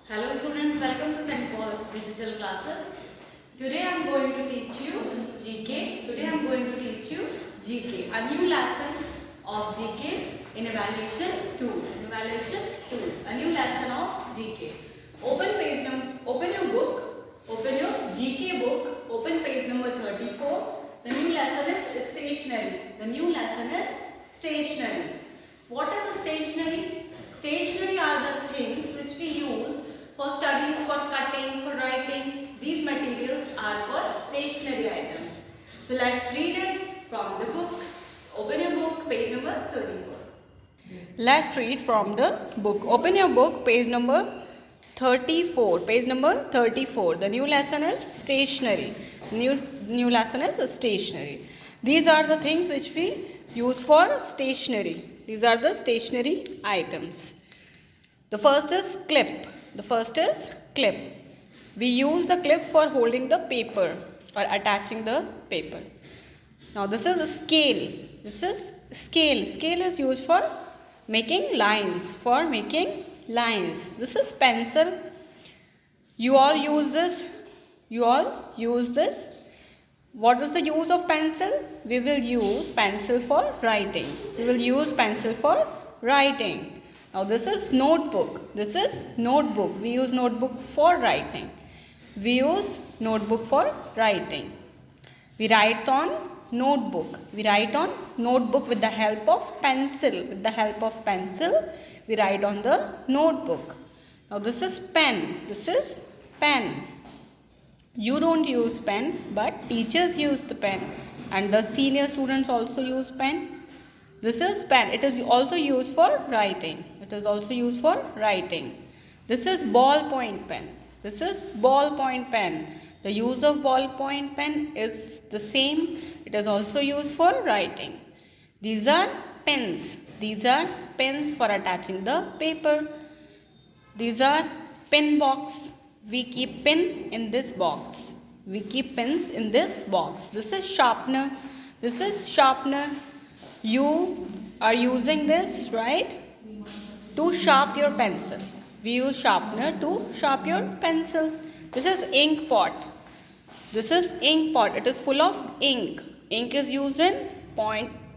Hello students, welcome to St. Paul's digital classes. Today I am going to teach you GK. Today I am going to teach you GK, a new lesson of GK in evaluation 2. A new lesson of GK. Open your book, open your GK book, open page number 34. The new lesson is stationery. What is the stationery? Stationery are the things which we use for studies, for cutting, for writing. These materials are for stationery items. So let's read it from the book. Open your book, page number 34. Let's read from the book. Open your book, page number 34. Page number 34. The new lesson is stationery. New lesson is stationery. These are the things which we use for stationery. These are the stationery items. The first is clip. We use the clip for holding the paper or attaching the paper. Now this is a scale. Scale is used for making lines. This is pencil. You all use this. What is the use of pencil? We will use pencil for writing. Now this is notebook. We use notebook for writing. We write on notebook. With the help of pencil. We write on the notebook. Now this is pen. You don't use pen, but teachers use the pen, and the senior students also use pen. This is pen. It is also used for writing. This is ballpoint pen. The use of ballpoint pen is the same. It is also used for writing. These are pens. For attaching the paper. These are pen box. We keep pen in this box. This is sharpener. You are using this, right? To sharpen your pencil. We use sharpener to sharpen your pencil. This is ink pot. It is full of ink. Ink is used in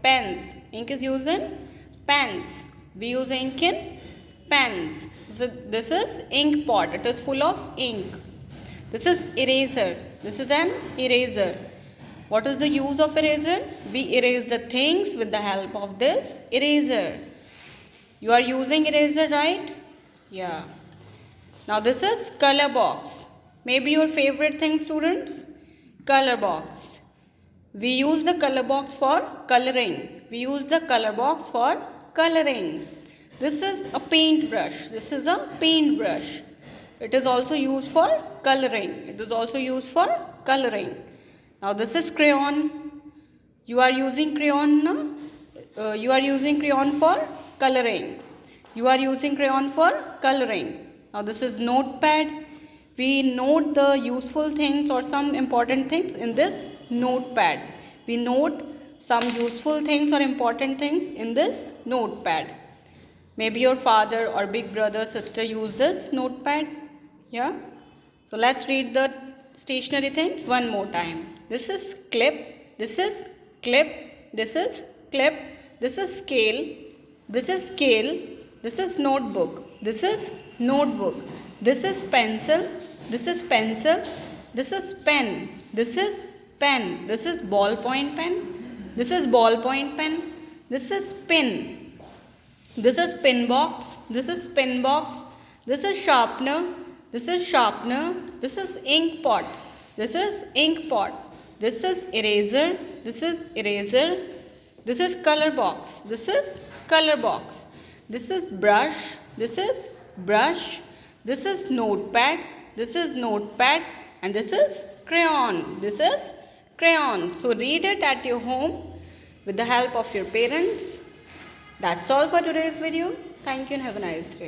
pens. We use ink in pens. So this is ink pot. It is full of ink. This is eraser. This is an eraser. What is the use of eraser? We erase the things with the help of this eraser. You are using eraser, right? Yeah. Now this is color box. Maybe your favorite thing, students? Color box. We use the color box for coloring. This is a paintbrush. It is also used for coloring. Now this is crayon. You are using crayon now? You are using crayon for coloring. Now this is notepad. We note the useful things or some important things in this notepad. Maybe your father or big brother, sister use this notepad. Yeah. So let's read the stationery things one more time. This is clip. This is scale. This is notebook. This is pencil. This is pen. This is pen. This is ballpoint pen. This is pin. This is pin box. This is sharpener. This is ink pot. This is eraser. This is color box. This is brush. This is notepad. And this is crayon. So read it at your home with the help of your parents. That's all for today's video. Thank you and have a nice day.